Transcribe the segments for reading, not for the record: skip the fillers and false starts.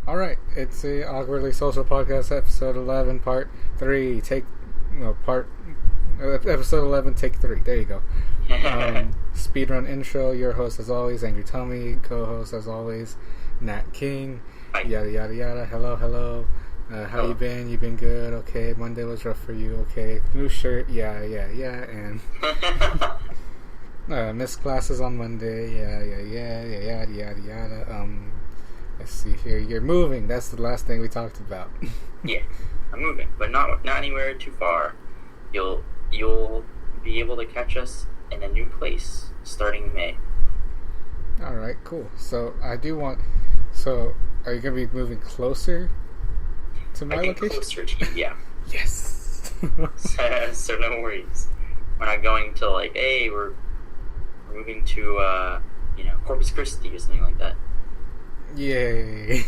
Alright, it's the Awkwardly Social Podcast, episode 11, part 3. Episode 11, take 3. There you go. Speedrun intro, your host as always, Angry Tommy, co-host as always, Nat King. Hi. Yada yada yada, hello. How you been? You been good? Okay, Monday was rough for you, okay. New shirt, yeah, and... missed classes on Monday, yada. Let's see here. You're moving. That's the last thing we talked about. Yeah, I'm moving, but not anywhere too far. You'll be able to catch us in a new place starting May. All right, cool. So are you gonna be moving closer to my location? Closer to you, yeah. Yes. So no worries. We're not going to hey, we're moving to Corpus Christi or something like that. Yay.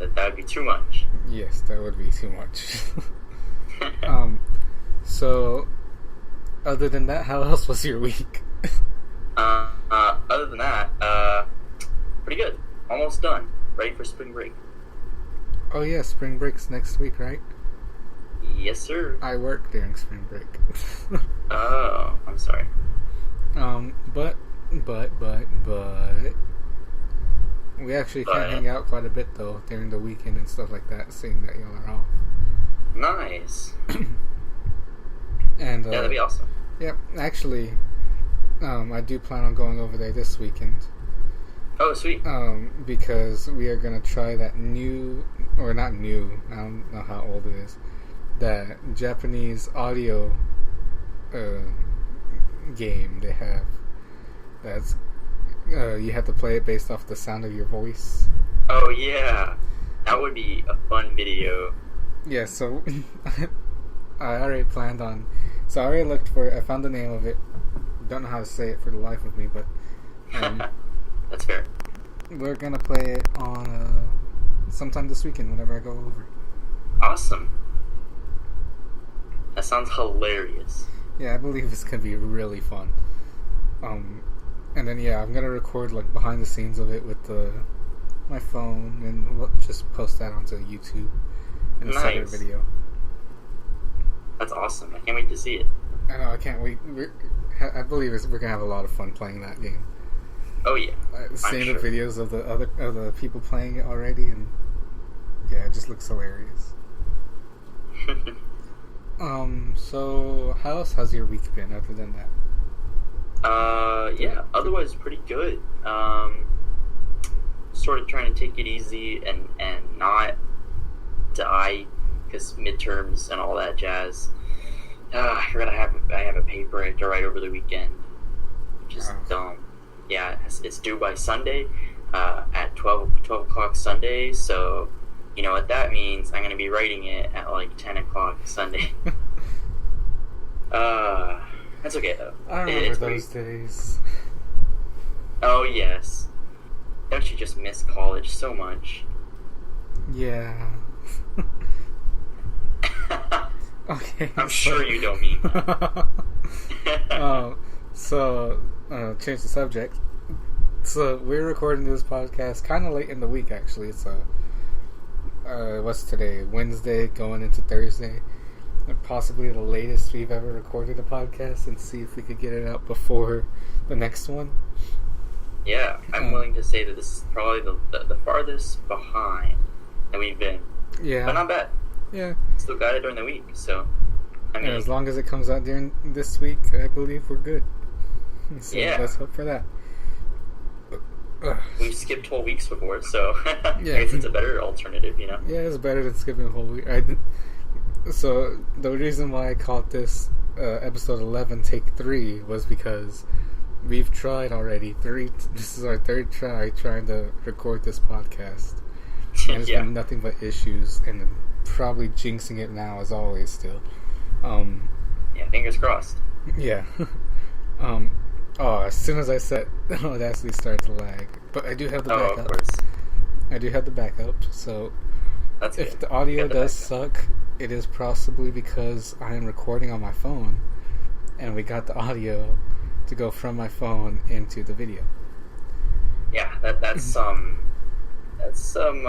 that would be too much. Yes, that would be too much. So other than that, how else was your week? Other than that, pretty good. Almost done. Ready for spring break. Oh yeah, spring break's next week, right? Yes, sir. I work during spring break. Oh, I'm sorry. But we actually can hang out quite a bit though during the weekend and stuff like that, seeing that y'all are off. Nice. And yeah, that'd be awesome. Yep, actually, I do plan on going over there this weekend. Oh, sweet. Because we are gonna try that new, or not new, I don't know how old it is, that Japanese audio game they have. That's you have to play it based off the sound of your voice. Oh yeah, that would be a fun video. Yeah, so I already planned on. So I already looked for it. I found the name of it. Don't know how to say it for the life of me, but that's fair. We're gonna play it on sometime this weekend whenever I go over. Awesome. That sounds hilarious. Yeah, I believe it's gonna be really fun. And then I'm gonna record behind the scenes of it with my phone, and we'll just post that onto YouTube in a separate video. That's awesome. I can't wait to see it. I know, I can't wait. I believe we're gonna have a lot of fun playing that game. Oh yeah, seeing the videos of the people playing it already, and yeah, it just looks hilarious. So how else has your week been other than that? Yeah, otherwise pretty good. Sort of trying to take it easy and not die, because midterms and all that jazz. I have a paper I have to write over the weekend, which is dumb. Yeah, it's due by Sunday, at 12 o'clock Sunday, so you know what that means. I'm going to be writing it at 10 o'clock Sunday. That's okay though. I remember those days. Oh yes. Don't you just miss college so much? Yeah. Okay. I'm sure you don't mean that. Change the subject. So we're recording this podcast kind of late in the week, actually. It's what's today? Wednesday, going into Thursday. Possibly the latest we've ever recorded a podcast, and see if we could get it out before the next one. Yeah, I'm willing to say that this is probably the farthest behind that we've been. Yeah. But not bad. Yeah. Still got it during the week, so I mean, as long as it comes out during this week, I believe we're good. So let's hope for that. We've skipped whole weeks before, so yeah. I guess it's a better alternative, you know? Yeah, it's better than skipping a whole week. So the reason why I called this episode 11 take 3 was because we've tried already this is our third try trying to record this podcast, and there's been nothing but issues, and probably jinxing it now as always still. Yeah, fingers crossed. Yeah. As soon as I said Audacity started to lag, but I do have the backup. Of course. I do have the backup, so that's if good. the audio does suck, it is possibly because I am recording on my phone, and we got the audio to go from my phone into the video. Yeah, that's That's some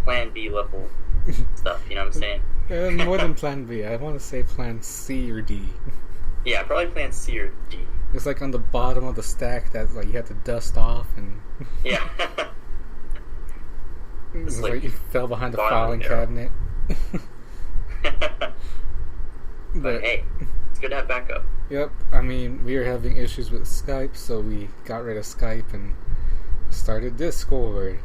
Plan B level stuff. You know what I'm saying? More than Plan B. I want to say Plan C or D. Yeah, probably Plan C or D. It's like on the bottom of the stack that like you have to dust off and. Yeah. It's like you fell behind the filing cabinet. But hey, it's good to have backup. Yep. I mean, we were having issues with Skype, so we got rid of Skype and started Discord.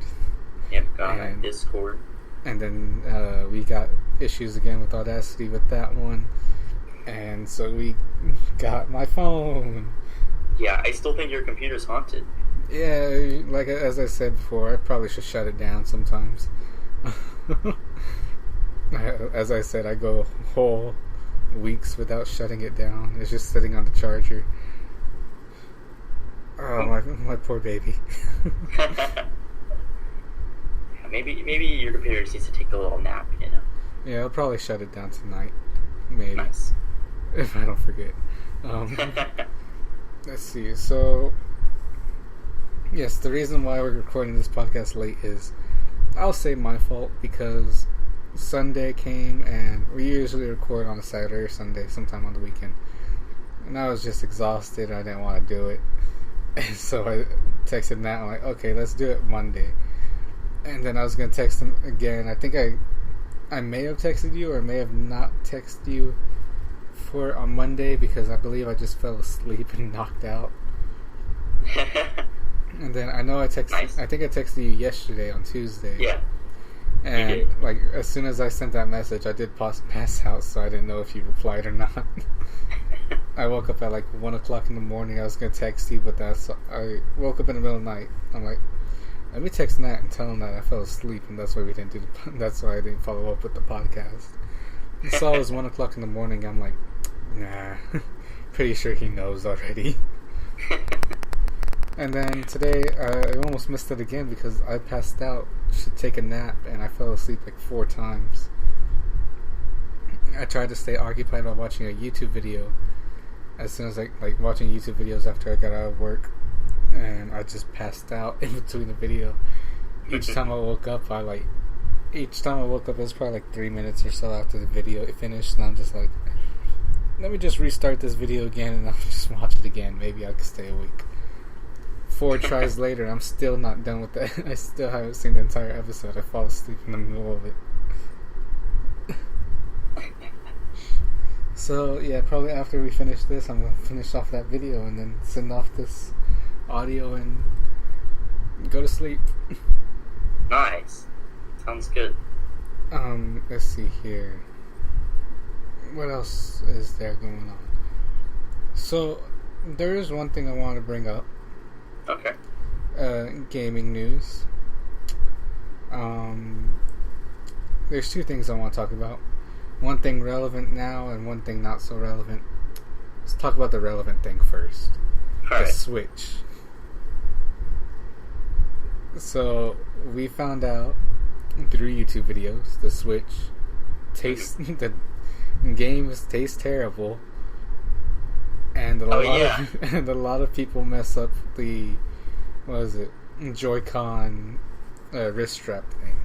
Yep, got on Discord. And then we got issues again with Audacity with that one. And so we got my phone. Yeah, I still think your computer's haunted. Yeah, like as I said before, I probably should shut it down sometimes. As I said, I go whole weeks without shutting it down. It's just sitting on the charger. Oh, my poor baby. Maybe your computer just needs to take a little nap, you know? Yeah, I'll probably shut it down tonight. Maybe. Nice. If I don't forget. Let's see. So, yes, the reason why we're recording this podcast late is, I'll say my fault, because Sunday came and we usually record on a Saturday or Sunday, sometime on the weekend. And I was just exhausted. I didn't want to do it. And so I texted Nat. I'm like, okay, let's do it Monday. And then I was going to text him again. I think I may have texted you or may have not texted you for on Monday because I believe I just fell asleep and knocked out. And then I know I texted. Nice. I think I texted you yesterday on Tuesday. Yeah. And like as soon as I sent that message, I did pass out, so I didn't know if you replied or not. I woke up at like 1 o'clock in the morning. I was gonna text you, but I woke up in the middle of the night. I'm like, let me text Nat and tell him that I fell asleep, and that's why we didn't do. That's why I didn't follow up with the podcast. I saw it was 1 o'clock in the morning. I'm like, nah, pretty sure he knows already. And then today, I almost missed it again because I passed out to take a nap and I fell asleep like 4 times. I tried to stay occupied while watching a YouTube video as soon as I, like, watching YouTube videos after I got out of work, and I just passed out in between the video. Each time I woke up, it was probably like 3 minutes or so after the video finished, and I'm just like, let me just restart this video again and I'll just watch it again. Maybe I can stay awake. 4 tries later, I'm still not done with that. I still haven't seen the entire episode. I fall asleep in the middle of it. So, yeah, probably after we finish this, I'm going to finish off that video and then send off this audio and go to sleep. Nice. Sounds good. Let's see here. What else is there going on? So, there is one thing I want to bring up. Okay. Gaming news. There's 2 things I want to talk about. One thing relevant now and one thing not so relevant. Let's talk about the relevant thing first. All right. Switch. So, we found out through YouTube videos, the Switch the games taste terrible. And a lot of people mess up the Joy-Con wrist strap thing.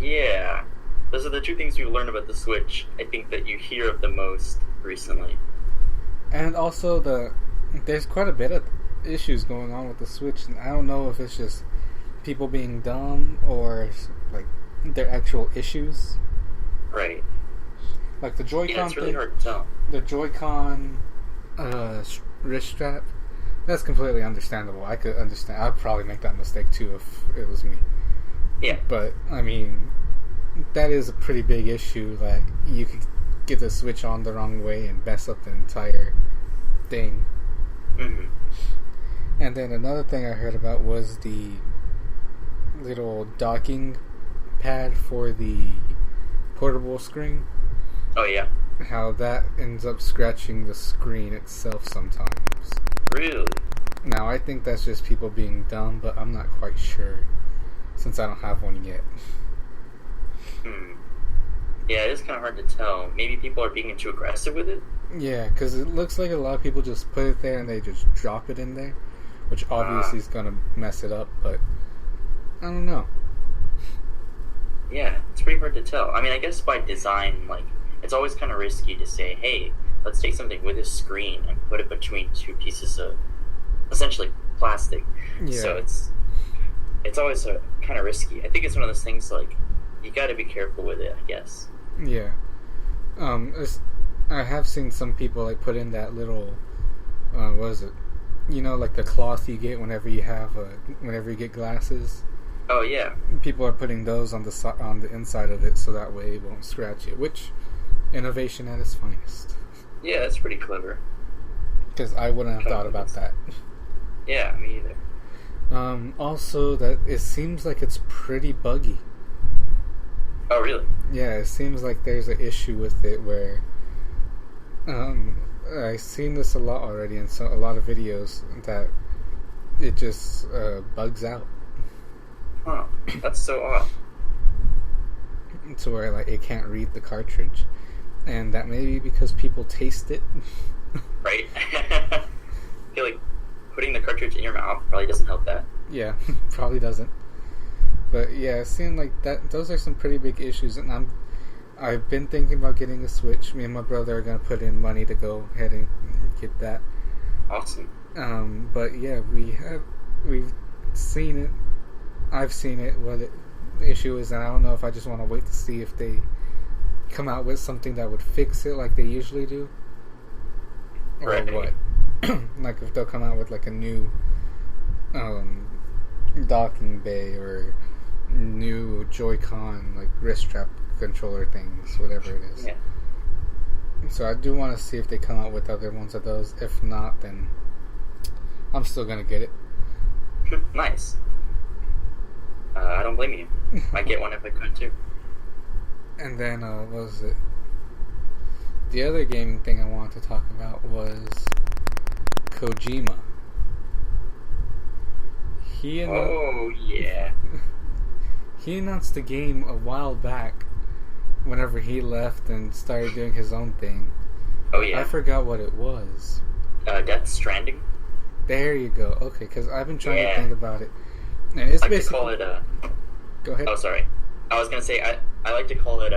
Yeah, those are the 2 things we learned about the Switch. I think that you hear of the most recently. And also there's quite a bit of issues going on with the Switch, and I don't know if it's just people being dumb or like their actual issues. Right. Like the Joy-Con it's really thing, hard to tell. The Joy-Con wrist strap, that's completely understandable. I could understand. I'd probably make that mistake too if it was me. Yeah. But, I mean, that is a pretty big issue. Like, you could get the Switch on the wrong way and mess up the entire thing. Mm-hmm. And then another thing I heard about was the little docking pad for the portable screen. Oh, yeah. How that ends up scratching the screen itself sometimes. Really? Now, I think that's just people being dumb, but I'm not quite sure, since I don't have one yet. Yeah, it is kind of hard to tell. Maybe people are being too aggressive with it? Yeah, because it looks like a lot of people just put it there and they just drop it in there. which obviously is gonna mess it up. But I don't know. Yeah, it's pretty hard to tell. I mean, I guess by design, like, it's always kind of risky to say, hey, let's take something with a screen and put it between two pieces of essentially plastic. Yeah. So it's always kind of risky. I think it's one of those things, like, you got to be careful with it, I guess. Yeah. I have seen some people like put in that little, what is it? You know, like the cloth you get whenever you get glasses. Oh yeah. People are putting those on the inside of it so that way it won't scratch it. Which, innovation at its finest. Yeah, that's pretty clever. Because I wouldn't have thought about that. Yeah, me either. Also, that it seems like it's pretty buggy. Oh really? Yeah, it seems like there's an issue with it where I've seen this a lot already in a lot of videos that it just bugs out. Huh. That's so odd. To where like it can't read the cartridge. And that may be because people taste it. Right? I feel like putting the cartridge in your mouth probably doesn't help that. Yeah, probably doesn't. But yeah, it seemed like that. Those are some pretty big issues, and I've been thinking about getting a Switch. Me and my brother are gonna put in money to go ahead and get that. Awesome. But yeah, we've seen it. I've seen it. The issue is, and I don't know if I just want to wait to see if they come out with something that would fix it like they usually do, or right. what. Like if they'll come out with like a new docking bay or new Joy-Con like wrist strap controller things, whatever it is. Yeah. So I do want to see if they come out with other ones of those. If not, then I'm still gonna get it. Nice. I don't blame you. I'd get one if I could too. And then what was it? The other gaming thing I wanted to talk about was Kojima. Oh yeah. He announced the game a while back whenever he left and started doing his own thing. Oh yeah. I forgot what it was. Death Stranding? There you go. Okay, because I've been trying to think about it. And it's I like basically... to call it Go ahead. Oh, sorry. I was gonna say, I like to call it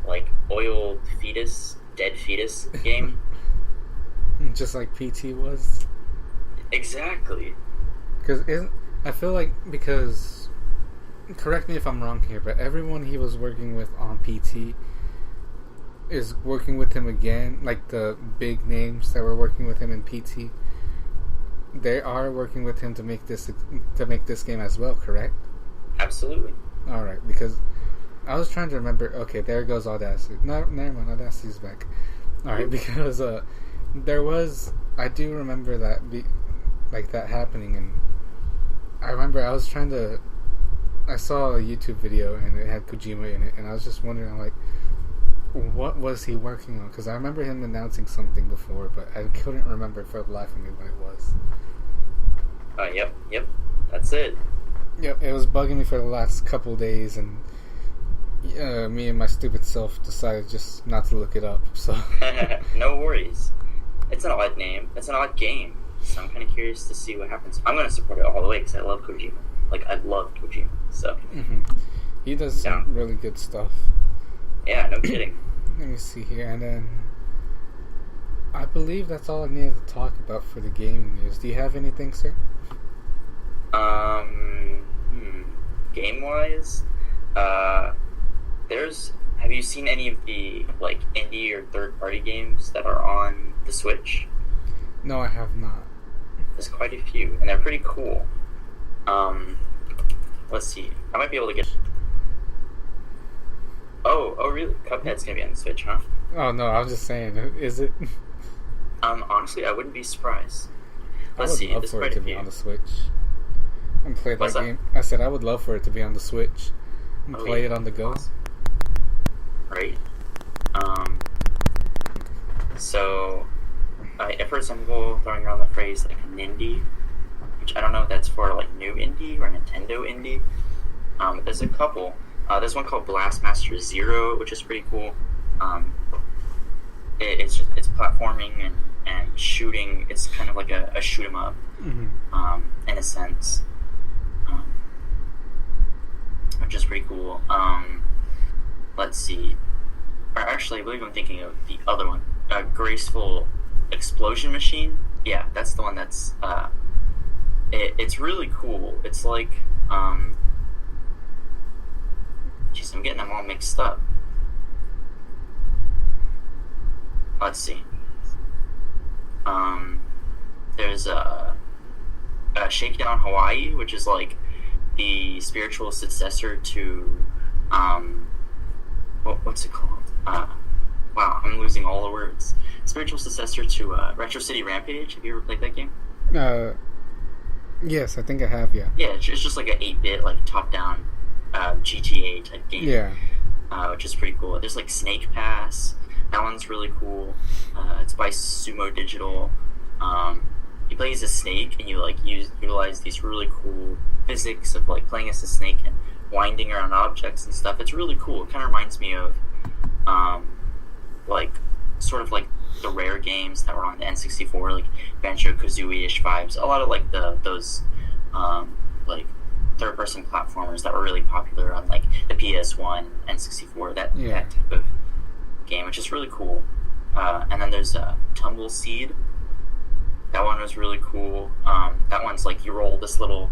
like, oiled fetus, dead fetus game. Just like PT was? Exactly. I feel like, because... Correct me if I'm wrong here, but everyone he was working with on PT is working with him again. Like the big names that were working with him in PT, they are working with him to make this game as well. Correct? Absolutely. All right, because I was trying to remember. Okay, there goes Audacity. No, never mind. Audacity's back. All right, because there was. I do remember that that happening, and I remember I was trying to. I saw a YouTube video and it had Kojima in it, and I was just wondering, like, what was he working on? Because I remember him announcing something before, but I couldn't remember for the life of me what it was. Yep. That's it. Yep, it was bugging me for the last couple days, and me and my stupid self decided just not to look it up. So no worries. It's an odd name. It's an odd game. So I'm kind of curious to see what happens. I'm going to support it all the way because I love Kojima. Like, I love Kojima, so... He does some really good stuff. Yeah, no kidding. Let me see here, and then... I believe that's all I needed to talk about for the gaming news. Do you have anything, sir? Game-wise? Have you seen any of the, like, indie or third-party games that are on the Switch? No, I have not. There's quite a few, and they're pretty cool. Let's see. I might be able to get... Oh, really? Cuphead's gonna be on the Switch, huh? Oh, no, I was just saying, is it? Honestly, I wouldn't be surprised. Let's see. I would love for it to be on the Switch. And play that game. I said I would love for it to be on the Switch. And play it on the go. Right. So, I've heard some people throwing around the phrase, like, Nindie, which I don't know if that's for, like, new indie or Nintendo indie. There's a couple. There's one called Blastmaster Zero, which is pretty cool. It's platforming, and and shooting. It's kind of like a shoot 'em up, in a sense, which is pretty cool. Let's see. Or actually, I believe I'm thinking of the other one. Graceful Explosion Machine. Yeah, that's the one that's... it's really cool. It's like... Jeez, I'm getting them all mixed up. Let's see. There's Shakedown Hawaii, which is like the spiritual successor to... what's it called? Wow, I'm losing all the words. Spiritual successor to Retro City Rampage. Have you ever played that game? Yes, I think I have, yeah. Yeah, it's just like an 8-bit, like, top-down GTA type game. Yeah. Which is pretty cool. There's, like, Snake Pass. That one's really cool. It's by Sumo Digital. You play as a snake, and you, like, utilize these really cool physics of, like, playing as a snake and winding around objects and stuff. It's really cool. It kind of reminds me of, like, sort of like the Rare games that were on the N64, like Banjo-Kazooie-ish vibes. A lot of, like, those like, third-person platformers that were really popular on, like, the PS1, N64, that type of game, which is really cool. And then there's Tumble Seed. That one was really cool. That one's like you roll this little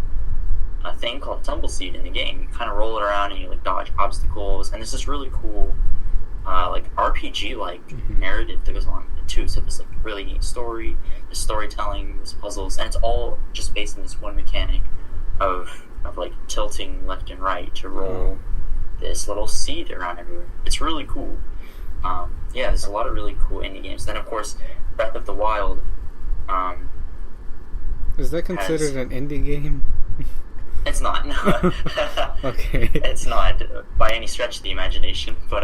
thing called Tumble Seed in the game. You kind of roll it around and you, like, dodge obstacles, and this is really cool, like, RPG-like narrative that goes along with it too. So there's, like, really neat story, there's storytelling, there's puzzles, and it's all just based on this one mechanic of like tilting left and right to roll this little seed around everywhere. It's really cool. Yeah, there's a lot of really cool indie games. Then, of course, Breath of the Wild. Is that considered an indie game? It's not, no. Okay. It's not, by any stretch of the imagination, but,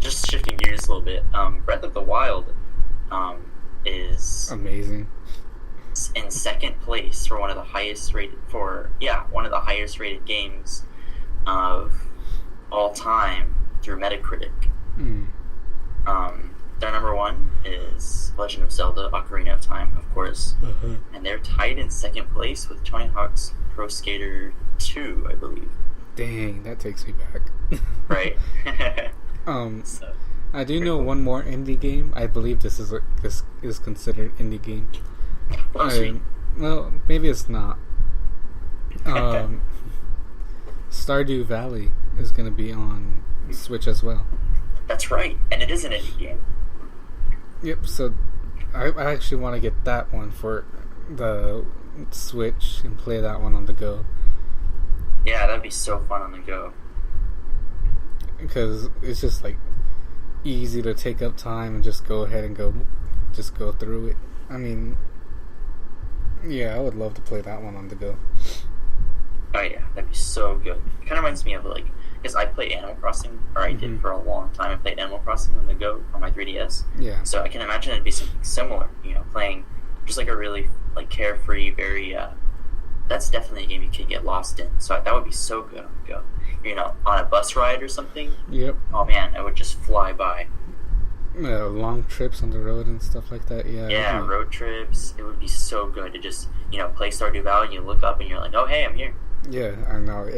just shifting gears a little bit, Breath of the Wild, is... amazing. In second place for one of the highest rated, games of all time through Metacritic. Their number one is Legend of Zelda: Ocarina of Time, of course, and they're tied in second place with Tony Hawk's Pro Skater 2, I believe. Dang, that takes me back. Right. So, I do know one more indie game. I believe this is considered indie game. Well, maybe it's not. Stardew Valley is going to be on Switch as well. That's right, and it is an indie game. Yep, so I actually want to get that one for the Switch and play that one on the go. Yeah, that'd be so fun on the go. Because it's just, like, easy to take up time and just go ahead and go through it. I mean, yeah, I would love to play that one on the go. Oh yeah, that'd be so good. It kind of reminds me of, like, because I play Animal Crossing, or I did for a long time. I played Animal Crossing on the go on my 3DS. Yeah. So I can imagine it'd be something similar, playing just like a really, like, carefree, very, that's definitely a game you could get lost in. So that would be so good on the go. On a bus ride or something. Yep. Oh man, it would just fly by. Long trips on the road and stuff like that, yeah. Yeah, road trips. It would be so good to just, play Stardew Valley and you look up and you're like, oh hey, I'm here. Yeah, I know.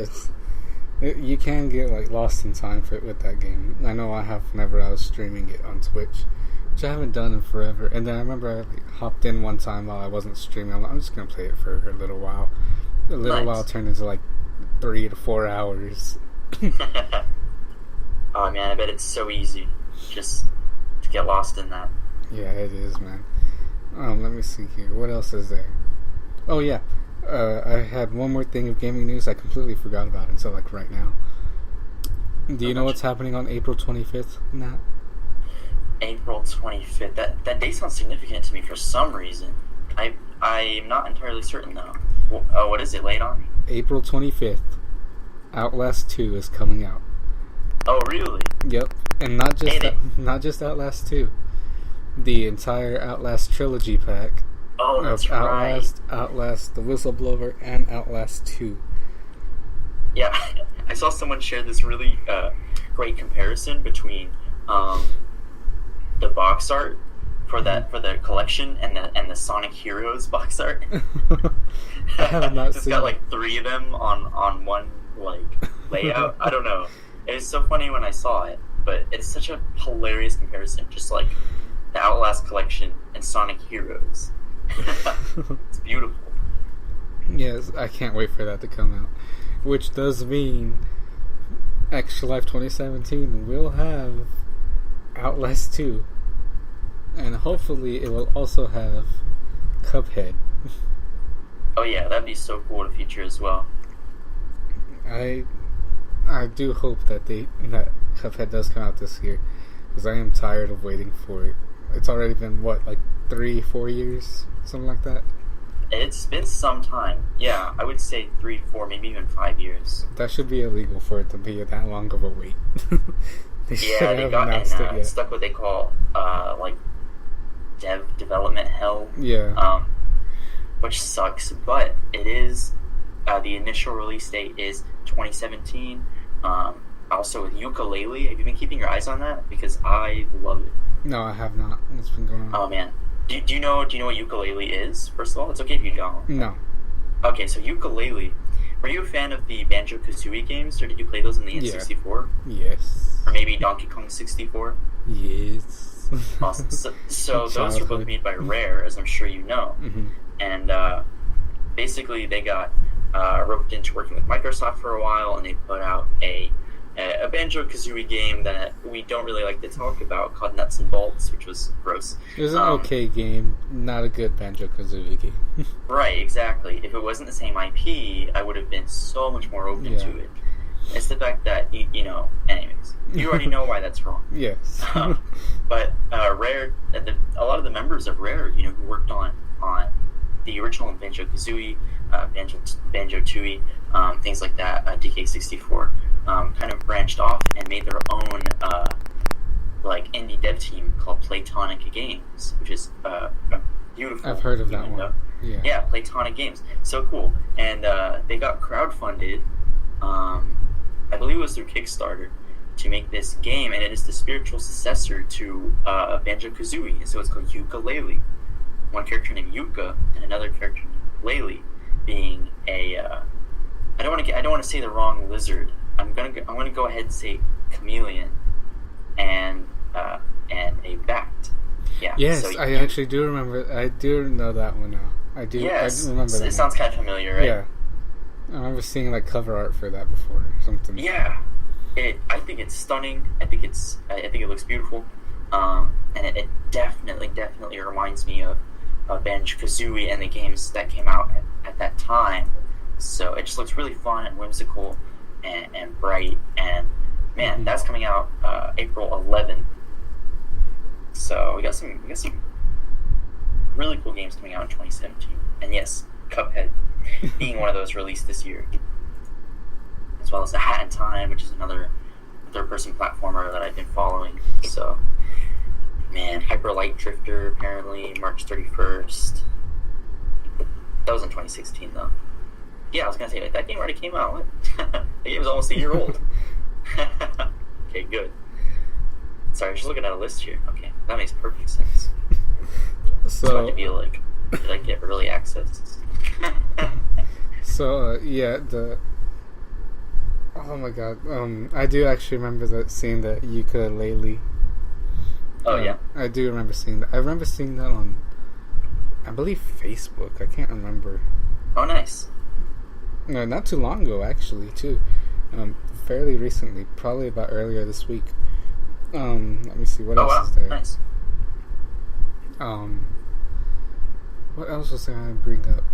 You can get, like, lost in time with that game. I know I have whenever I was streaming it on Twitch, which I haven't done in forever. And then I remember I, like, hopped in one time while I wasn't streaming. I'm just going to play it for a little while. A little while turned into, like, 3 to 4 hours. Oh, man, I bet it's so easy just to get lost in that. Yeah, it is, man. Let me see here. What else is there? Oh, yeah. I had one more thing of gaming news. I completely forgot about it until, like, right now. Do you know what's happening on April 25th, Nat? April 25th. That date sounds significant to me for some reason. I'm not entirely certain, though. What is it? Late on? April 25th. Outlast 2 is coming out. Oh, really? Yep. And not just Outlast 2. The entire Outlast Trilogy pack. Oh, that's Outlast, The Whistleblower, and Outlast 2. Yeah, I saw someone share this really great comparison between the box art for the collection and the Sonic Heroes box art. I have not It's seen got it. like 3 of them on one like layout. I don't know. It was so funny when I saw it, but it's such a hilarious comparison. Just like the Outlast collection and Sonic Heroes. It's beautiful. Yes, I can't wait for that to come out. Which does mean Extra Life 2017 will have Outlast 2. And hopefully it will also have Cuphead. Oh yeah, that'd be so cool to feature as well. I do hope that that Cuphead does come out this year, because I am tired of waiting for it. It's already been what, like 3-4 years, something like that. It's been some time. Yeah, I would say 3, 4, maybe even 5 years. That should be illegal for it to be that long of a wait. They Yeah, they got and stuck what they call like development hell. Yeah. Which sucks, but it is the initial release date is 2017. Also with Ukulele, have you been keeping your eyes on that? Because I love it. No, I have not. What's been going on? Oh man, do you know what Ukulele is? First of all, it's okay if you don't. No. Okay, so Ukulele. Were you a fan of the Banjo-Kazooie games, or did you play those in the N64? Yes. Or maybe Donkey Kong 64? Yes. Awesome. So those were both made by Rare, as I'm sure you know. Mm-hmm. And basically they got roped into working with Microsoft for a while, and they put out a Banjo-Kazooie game that we don't really like to talk about called Nuts and Bolts, which was gross. It was an okay game, not a good Banjo-Kazooie game. Right, exactly. If it wasn't the same IP, I would have been so much more open to it. It's the fact that, you know, anyways, you already know why that's wrong. Yes. But Rare, a lot of the members of Rare, you know, who worked on the original Banjo-Kazooie, Banjo-Tooie, things like that, DK64, kind of branched off and made their own like indie dev team called Playtonic Games, which is a beautiful. I've heard of that one. Yeah, Playtonic Games, so cool. And they got crowdfunded, I believe it was through Kickstarter, to make this game, and it is the spiritual successor to Banjo-Kazooie, and so it's called Ukulele. One character named Yuka and another character named Lele, being a I don't want to say the wrong lizard. I'm gonna go ahead and say chameleon and a bat. Yeah. Yes, so I actually do remember. I do know that one now. I do. Yes, I remember that. It sounds kind of familiar, right? Yeah. I remember seeing like cover art for that before or something. Yeah. I think it's stunning. I think it looks beautiful. And it definitely reminds me of Banjo-Kazooie and the games that came out at that time. So it just looks really fun and whimsical and bright. And man, that's coming out April 11th. So we got some really cool games coming out in 2017. And yes, Cuphead being one of those released this year, as well as The Hat in Time, which is another third-person platformer that I've been following. So, man, Hyper Light Drifter apparently March 31st. That was in 2016, though. Yeah, I was gonna say that game already came out. What? The game was almost a year old. Okay, good. Sorry, I'm just looking at a list here. Okay, that makes perfect sense. So I feel like, did I get early access? So oh my god, I do actually remember seeing the Ukulele. Oh yeah, I do remember seeing that. I remember seeing that on, I believe, Facebook. I can't remember. Oh nice. No, not too long ago actually, too. Fairly recently, probably about earlier this week. Let me see, what else is there? Nice. What else was I going to bring up?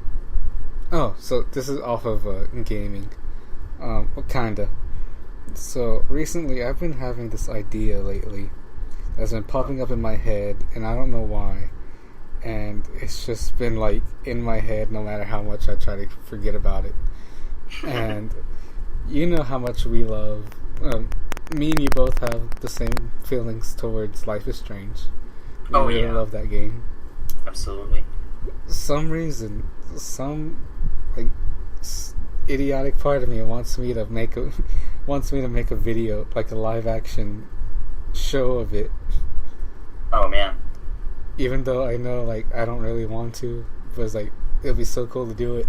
Oh, so this is off of gaming. Kinda. So, recently I've been having this idea lately that's been popping up in my head, and I don't know why. And it's just been, like, in my head no matter how much I try to forget about it. And you know how much we love... me and you both have the same feelings towards Life is Strange. We really love that game. Absolutely. Some reason, some like idiotic part of me wants me to make a video, like a live action show of it. Oh man. even though I know like I don't really want to, but it's like it'd be so cool to do it.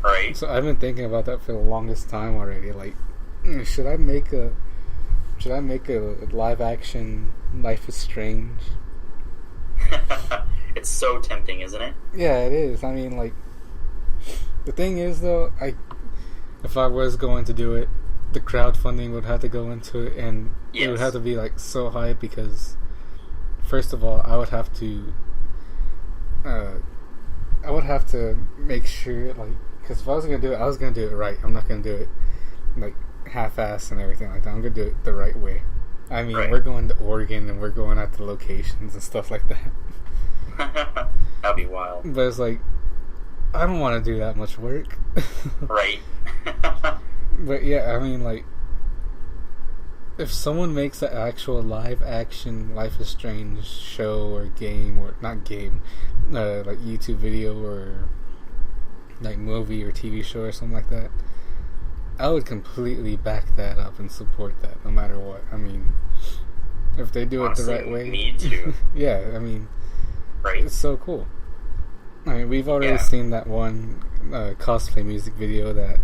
Right. So I've been thinking about that for the longest time already. Like, should I make a live action Life is Strange? It's so tempting, isn't it? Yeah, it is. I mean, like, the thing is though, if I was going to do it, the crowdfunding would have to go into it, and Yes. it would have to be like so high because, first of all, I would have to make sure, like, because if I was gonna do it, I was gonna do it right. I'm not gonna do it like half-assed and everything like that. I'm gonna do it the right way. I mean, Right. we're going to Oregon and we're going out to locations and stuff like that. That'd be wild. But it's like, I don't want to do that much work. Right. But yeah, I mean, like, if someone makes an actual live action Life is Strange show or game, or not game, like YouTube video or like movie or TV show or something like that, I would completely back that up and support that no matter what. I mean, if they do Honestly, it the right way. me too. Yeah, I mean, Right. it's so cool. I mean, we've already Yeah. seen that one cosplay music video that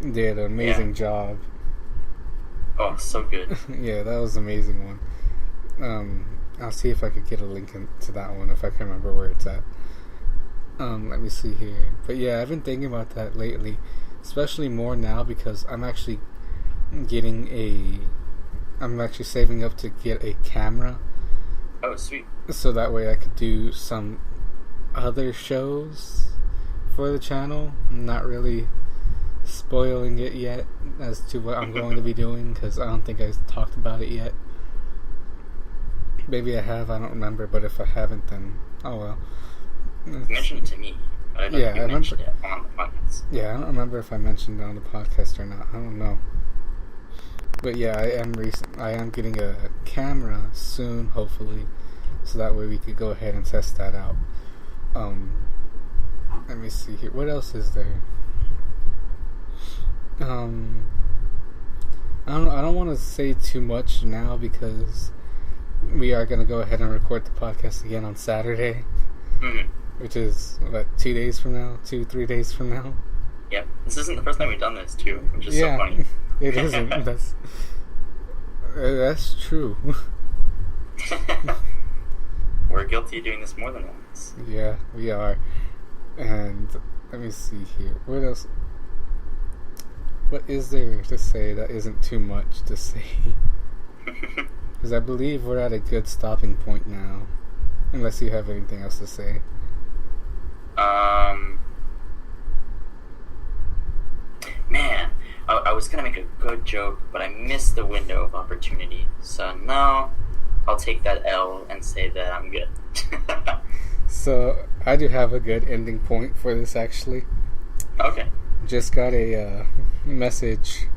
did an amazing job. Oh, so good. Yeah, that was an amazing one. I'll see if I could get a link to that one if I can remember where it's at. Let me see here. But yeah, I've been thinking about that lately, especially more now because I'm actually saving up to get a camera, Oh, sweet. so that way I could do some other shows for the channel. I'm not really spoiling it yet as to what I'm going to be doing because I don't think I talked about it yet. Maybe I have, I don't remember, but if I haven't, then oh well. You mentioned it to me, but I don't think you mentioned it on the podcast. Yeah, I don't remember if I mentioned it on the podcast or not. I don't know. But yeah, I am getting a camera soon, hopefully, so that way we could go ahead and test that out. Let me see here. What else is there? I don't want to say too much now because we are gonna go ahead and record the podcast again on Saturday, which is what, 2 days from now, 3 days from now. Yep. This isn't the first time we've done this too, which is so funny. It isn't. That's true. We're guilty of doing this more than once. Yeah, we are. And let me see here. What else? What is there to say that isn't too much to say? Because I believe we're at a good stopping point now. Unless you have anything else to say. Man, I was gonna make a good joke, but I missed the window of opportunity. So no, I'll take that L and say that I'm good. So, I do have a good ending point for this, actually. Okay. Just got a message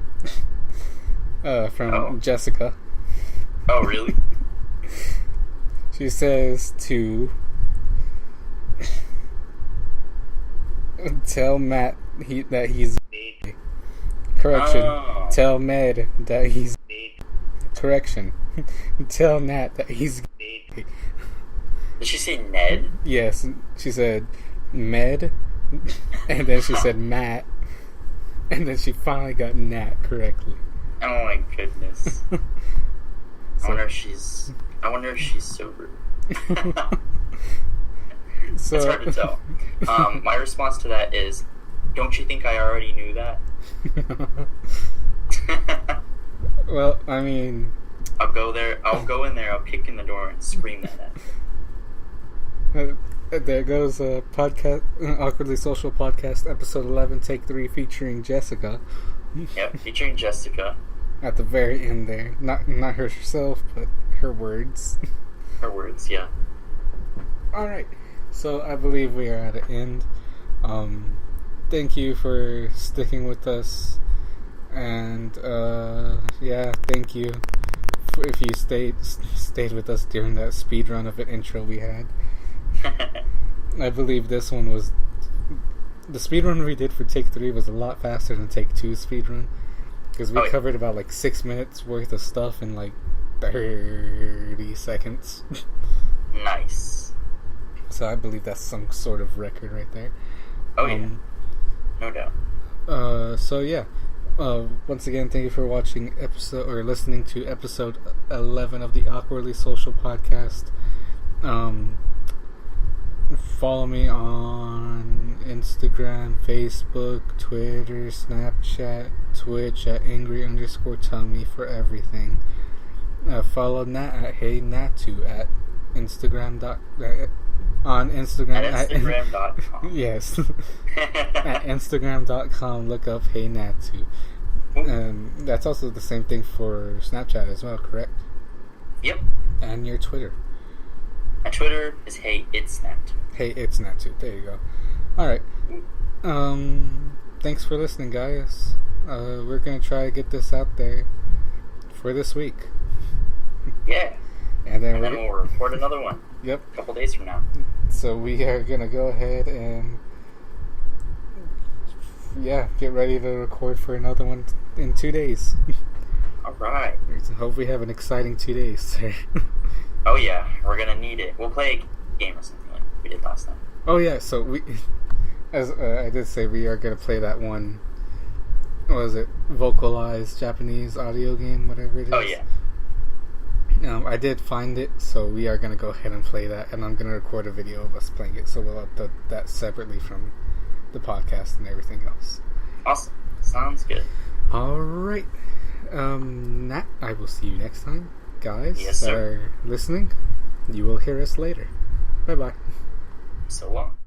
from Jessica. Oh, really? She says to tell Matt that he's gay. Correction. Oh. Tell Med that he's gay. Correction. Tell Nat that he's gay. Did she say Ned? Yes, she said Med, and then she said Matt, and then she finally got Nat correctly. Oh my goodness. I wonder if she's sober. So, It's hard to tell. My response to that is, don't you think I already knew that? well, I mean, I'll go in there, I'll kick in the door and scream that at her. There goes a podcast, Awkwardly Social Podcast, episode 11, take 3, featuring Jessica. Yep, featuring Jessica. At the very end there. Not herself, but her words. Her words, yeah. Alright, so I believe we are at an end. Thank you for sticking with us. And, yeah, thank you if you stayed with us during that speed run of an intro we had. I believe this one was... The speedrun we did for Take 3 was a lot faster than Take 2's speedrun. Because we covered about like 6 minutes worth of stuff in like 30 seconds. Nice. So I believe that's some sort of record right there. Oh yeah, no doubt. So yeah. Once again, thank you for listening to episode 11 of the Awkwardly Social podcast. Follow me on Instagram, Facebook, Twitter, Snapchat, Twitch at angry_tummy for everything. Follow Nat at HeyNatu at Instagram. On Instagram At Instagram.com. Yes. At Instagram.com, look up HeyNatu. And that's also the same thing for Snapchat as well, correct? Yep. And your Twitter. My Twitter is HeyIt'sNatu. HeyIt'sNatu. There you go. Alright. Thanks for listening, guys. We're going to try to get this out there for this week. Yeah. And then we'll record another one. Yep. A couple days from now. So we are going to go ahead and get ready to record for another one in 2 days. Alright. Hope we have an exciting 2 days, sir. Oh yeah, we're going to need it. We'll play a game or something like we did last time. Oh yeah, so we, as I did say, we are going to play that one, what was it, vocalized Japanese audio game, whatever it is. Oh yeah. I did find it, so we are going to go ahead and play that, and I'm going to record a video of us playing it, so we'll upload that separately from the podcast and everything else. Awesome. Sounds good. Alright. Nat, I will see you next time. Guys yes, that are listening, you will hear us later. Bye-bye. So long.